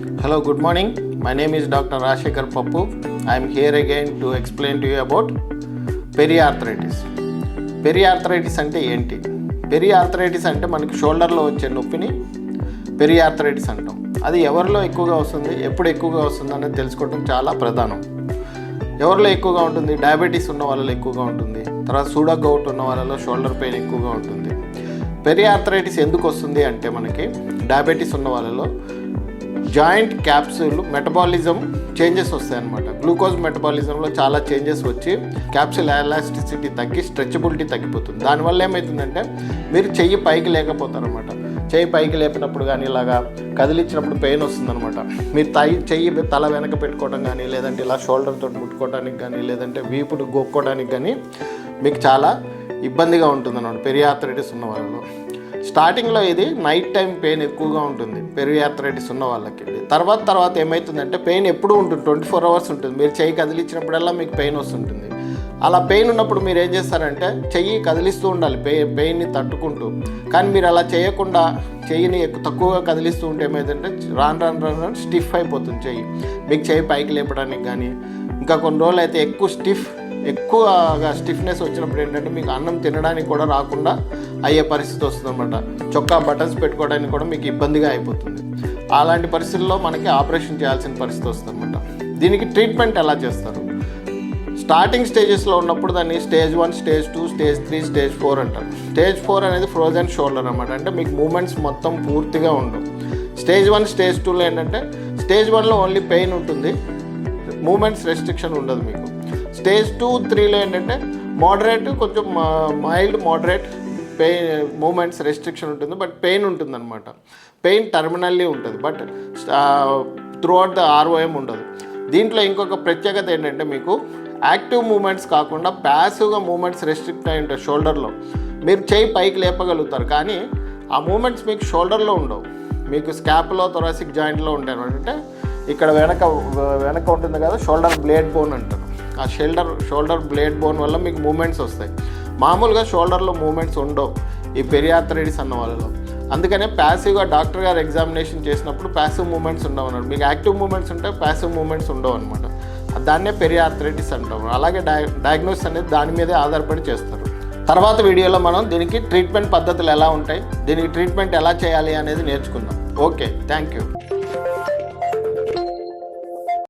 Hello, good morning. My name is Dr. Rashekar Pappu. I am here again to explain to you about periarthritis. Periarthritis అంటే ఏంటి? Periarthritis అంటే మనకి షోల్డర్లో వచ్చే నొప్పిని periarthritis అంటాం. అది ఎవరిలో ఎక్కువగా వస్తుంది, ఎప్పుడు ఎక్కువగా వస్తుంది అనేది తెలుసుకోవడం చాలా ప్రధానం. ఎవరిలో ఎక్కువగా ఉంటుంది? డయాబెటీస్ ఉన్న వాళ్ళలో ఎక్కువగా ఉంటుంది. తర్వాత సూడా గౌట్ ఉన్న వాళ్ళలో షోల్డర్ పెయిన్ ఎక్కువగా ఉంటుంది. పెరియార్థరైటిస్ ఎందుకు వస్తుంది అంటే మనకి డయాబెటీస్ ఉన్న వాళ్ళలో జాయింట్ క్యాప్సూల్ మెటబాలిజం చేంజెస్ వస్తాయి అన్నమాట. గ్లూకోజ్ మెటబాలిజంలో చాలా చేంజెస్ వచ్చి క్యాప్సూల్ ఎలాస్టిసిటీ తగ్గి స్ట్రెచబిలిటీ తగ్గిపోతుంది. దానివల్ల ఏమవుతుందంటే మీరు చెయ్యి పైకి లేకపోతారనమాట. చెయ్యి పైకి లేపినప్పుడు కానీ ఇలాగా కదిలించినప్పుడు పెయిన్ వస్తుందన్నమాట. మీరు చెయ్యి తల వెనక పెట్టుకోవడం కానీ, లేదంటే ఇలా షోల్డర్తో ముట్టుకోవడానికి కానీ, లేదంటే వీపుని గోక్కోవడానికి కానీ మీకు చాలా ఇబ్బందిగా ఉంటుందన్నమాట పెరియార్థరైటిస్ ఉన్న వాళ్ళలో. స్టార్టింగ్లో ఇది నైట్ టైం పెయిన్ ఎక్కువగా ఉంటుంది పెరియార్థరైటిస్ ఉన్న వాళ్ళకి. తర్వాత ఏమవుతుందంటే పెయిన్ ఎప్పుడూ ఉంటుంది, 24 hours ఉంటుంది. మీరు చెయ్యి కదిలించినప్పుడల్లా మీకు పెయిన్ వస్తుంటుంది. అలా పెయిన్ ఉన్నప్పుడు మీరు ఏం చేస్తారంటే చెయ్యి కదిలిస్తూ ఉండాలి పెయిన్ని తట్టుకుంటూ. కానీ మీరు అలా చేయకుండా చెయ్యిని తక్కువగా కదిలిస్తూ ఉంటే ఏమైందంటే రాను స్టిఫ్ అయిపోతుంది చెయ్యి. మీకు చెయ్యి పైకి లేపడానికి కానీ, ఇంకా కొన్ని రోజులు అయితే ఎక్కువగా స్టిఫ్నెస్ వచ్చినప్పుడు ఏంటంటే మీకు అన్నం తినడానికి కూడా రాకుండా అయ్యే పరిస్థితి వస్తుందన్నమాట. చొక్కా బటన్స్ పెట్టుకోవడానికి కూడా మీకు ఇబ్బందిగా అయిపోతుంది. అలాంటి పరిస్థితుల్లో మనకి ఆపరేషన్ చేయాల్సిన పరిస్థితి వస్తుందన్నమాట. దీనికి ట్రీట్మెంట్ ఎలా చేస్తారు? స్టార్టింగ్ స్టేజెస్లో ఉన్నప్పుడు దాన్ని స్టేజ్ 1, స్టేజ్ 2, స్టేజ్ 3, స్టేజ్ 4 అంటారు. స్టేజ్ 4 అనేది ఫ్రోజన్ షోల్డర్ అన్నమాట. అంటే మీకు మూమెంట్స్ మొత్తం పూర్తిగా ఉండవు. స్టేజ్ 1, స్టేజ్ 2లో ఏంటంటే స్టేజ్ 1లో ఓన్లీ పెయిన్ ఉంటుంది, మూమెంట్స్ రెస్ట్రిక్షన్ ఉండదు మీకు. స్టేజ్ 2, 3లో ఏంటంటే మోడరేట్, కొంచెం mild moderate pain, moments restriction ఉంటుంది, బట్ పెయిన్ ఉంటుందన్నమాట. పెయిన్ టర్మినల్లీ ఉంటుంది, బట్ త్రూఅవుట్ ద ROM ఉండదు. దీంట్లో ఇంకొక ప్రత్యేకత ఏంటంటే మీకు యాక్టివ్ మూమెంట్స్ కాకుండా ప్యాసివ్గా మూమెంట్స్ రెస్ట్రిక్ట్ అయి ఉంటాయి షోల్డర్లో. మీరు చేయి పైకి లేపగలుగుతారు, కానీ ఆ మూమెంట్స్ మీకు షోల్డర్లో ఉండవు, మీకు స్కాపులో థొరాసిక్ జాయింట్లో ఉంటాయి అనమాట. అంటే ఇక్కడ వెనక ఉంటుంది కదా, షోల్డర్ బ్లేడ్ బోన్ అంటారు. ఆ షోల్డర్ బ్లేడ్ బోన్ వల్ల మీకు మూమెంట్స్ వస్తాయి. మామూలుగా షోల్డర్లో మూమెంట్స్ ఉండవు ఈ పెరియార్థరైటిస్ అన్న వాళ్ళలో. అందుకనే ప్యాసివ్గా డాక్టర్ గారు ఎగ్జామినేషన్ చేసినప్పుడు ప్యాసివ్ మూమెంట్స్ ఉండవు అన్నారు. మీకు యాక్టివ్ మూమెంట్స్ ఉంటే ప్యాసివ్ మూమెంట్స్ ఉండవు అనమాట. దాన్నే పెరియార్థరైటిస్ అంటాం. అలాగే డయాగ్నోసిస్ అనేది దాని మీదే ఆధారపడి చేస్తారు. తర్వాత వీడియోలో మనం దీనికి ట్రీట్మెంట్ పద్ధతులు ఎలా ఉంటాయి, దీనికి ట్రీట్మెంట్ ఎలా చేయాలి అనేది నేర్చుకుందాం. Okay, thank you.